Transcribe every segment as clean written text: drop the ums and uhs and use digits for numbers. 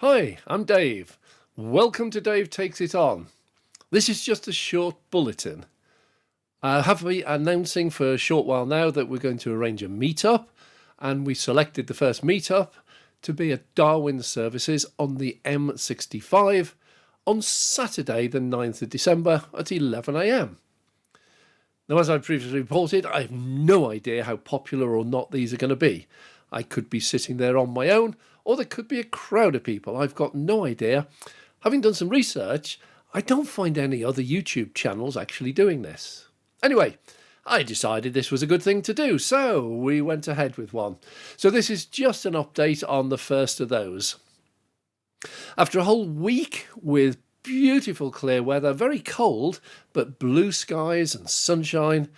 Hi, I'm Dave. Welcome to Dave Takes It On. This is just a short bulletin. I have been announcing for a short while now that we're going to arrange a meetup, and we selected the first meetup to be at Darwen services on the M65 on Saturday the 9th of December at 11 a.m. Now, as I previously reported, I have no idea how popular or not these are going to be. I could be sitting there on my own, or there could be a crowd of people. I've got no idea. Having done some research, I don't find any other YouTube channels actually doing this. Anyway, I decided this was a good thing to do, so we went ahead with one. So this is just an update on the first of those. After a whole week with beautiful clear weather, very cold, but blue skies and sunshine,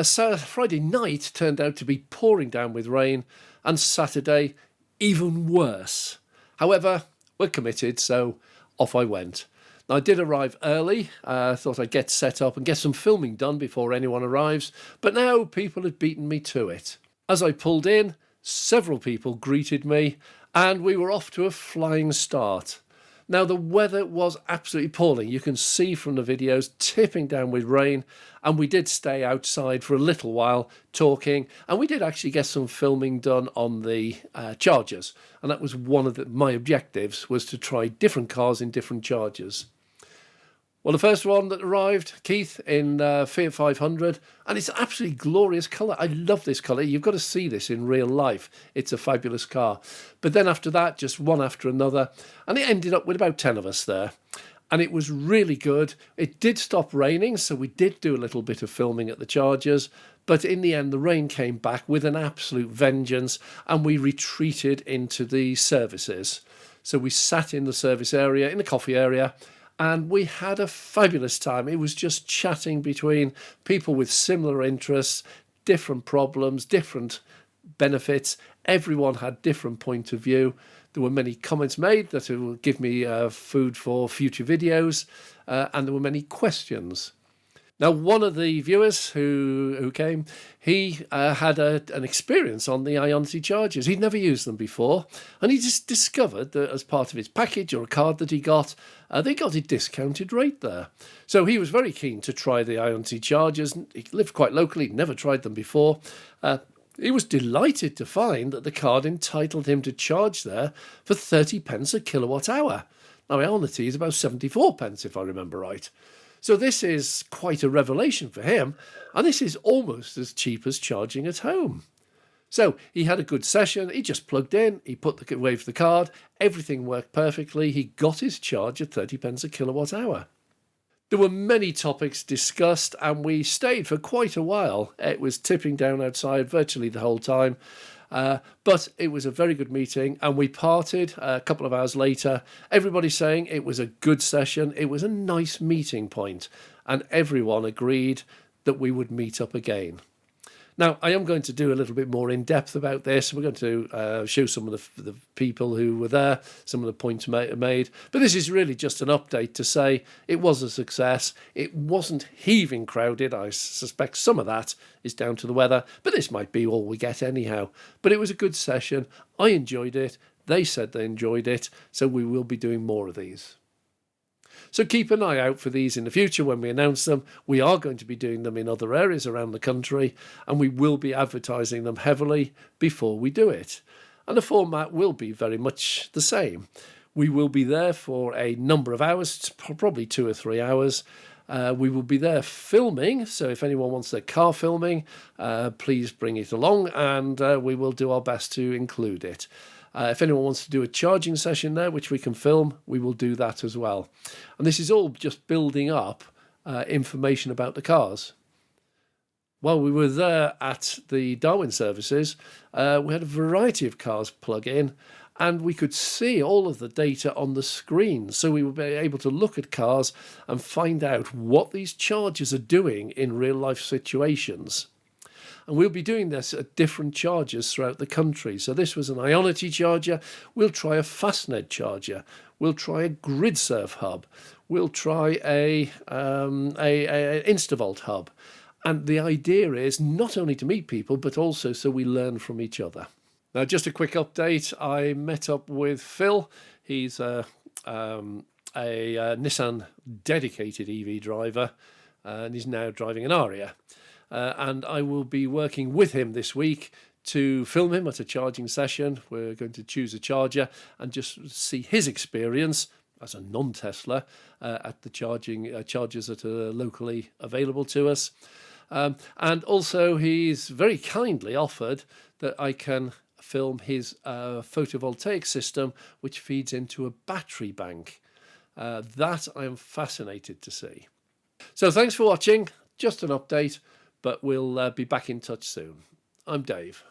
so Friday night turned out to be pouring down with rain, and Saturday even worse. However, we're committed, so off I went. Now, I did arrive early. I thought I'd get set up and get some filming done before anyone arrives, but now people had beaten me to it. As I pulled in, several people greeted me, and we were off to a flying start. Now, the weather was absolutely appalling. You can see from the videos tipping down with rain, and we did stay outside for a little while talking, and we did actually get some filming done on the Chargers, and that was one of my objectives, was to try different cars in different Chargers. Well, the first one that arrived, Keith, in Fiat 500, and it's an absolutely glorious colour. I love this colour. You've got to see this in real life. It's a fabulous car. But then after that, just one after another, and it ended up with about 10 of us there. And it was really good. It did stop raining, so we did do a little bit of filming at the Chargers, but in the end, the rain came back with an absolute vengeance, and we retreated into the services. So we sat in the service area, in the coffee area, and we had a fabulous time. It was just chatting between people with similar interests, different problems, different benefits. Everyone had different point of view. There were many comments made that will give me food for future videos, and there were many questions. Now, one of the viewers who came, he had an experience on the Ionity Chargers. He'd never used them before, and he just discovered that as part of his package or a card that he got, they got a discounted rate there. So he was very keen to try the Ionity Chargers. He lived quite locally, never tried them before. He was delighted to find that the card entitled him to charge there for 30 pence a kilowatt hour. Now, Ionity is about 74 pence, if I remember right. So this is quite a revelation for him, and this is almost as cheap as charging at home. So he had a good session. He just plugged in, he waved the card, everything worked perfectly. He got his charge at 30 pence a kilowatt hour. There were many topics discussed, and we stayed for quite a while. It was tipping down outside virtually the whole time. But it was a very good meeting, and we parted a couple of hours later. Everybody saying it was a good session. It was a nice meeting point, and everyone agreed that we would meet up again. Now, I am going to do a little bit more in depth about this. We're going to show some of the people who were there, some of the points made. But this is really just an update to say it was a success. It wasn't heaving crowded. I suspect some of that is down to the weather, but this might be all we get anyhow. But it was a good session. I enjoyed it. They said they enjoyed it. So we will be doing more of these. So keep an eye out for these in the future when we announce them. We are going to be doing them in other areas around the country, and we will be advertising them heavily before we do it. And the format will be very much the same. We will be there for a number of hours, probably 2 or 3 hours. We will be there filming, so if anyone wants their car filming, please bring it along, and we will do our best to include it. If anyone wants to do a charging session there, which we can film, we will do that as well. And this is all just building up information about the cars. While we were there at the Darwen services, we had a variety of cars plug in, and we could see all of the data on the screen. So we would be able to look at cars and find out what these chargers are doing in real life situations. And we'll be doing this at different chargers throughout the country. So this was an Ionity charger. We'll try a Fastned charger. We'll try a GridSurf hub. We'll try a Instavolt hub. And the idea is not only to meet people, but also so we learn from each other. Now, just a quick update. I met up with Phil. He's a Nissan dedicated EV driver, and he's now driving an Aria. And I will be working with him this week to film him at a charging session. We're going to choose a charger and just see his experience as a non-Tesla at the chargers that are locally available to us. And also he's very kindly offered that I can film his photovoltaic system, which feeds into a battery bank. That I am fascinated to see. So thanks for watching. Just an update, but we'll be back in touch soon. I'm Dave.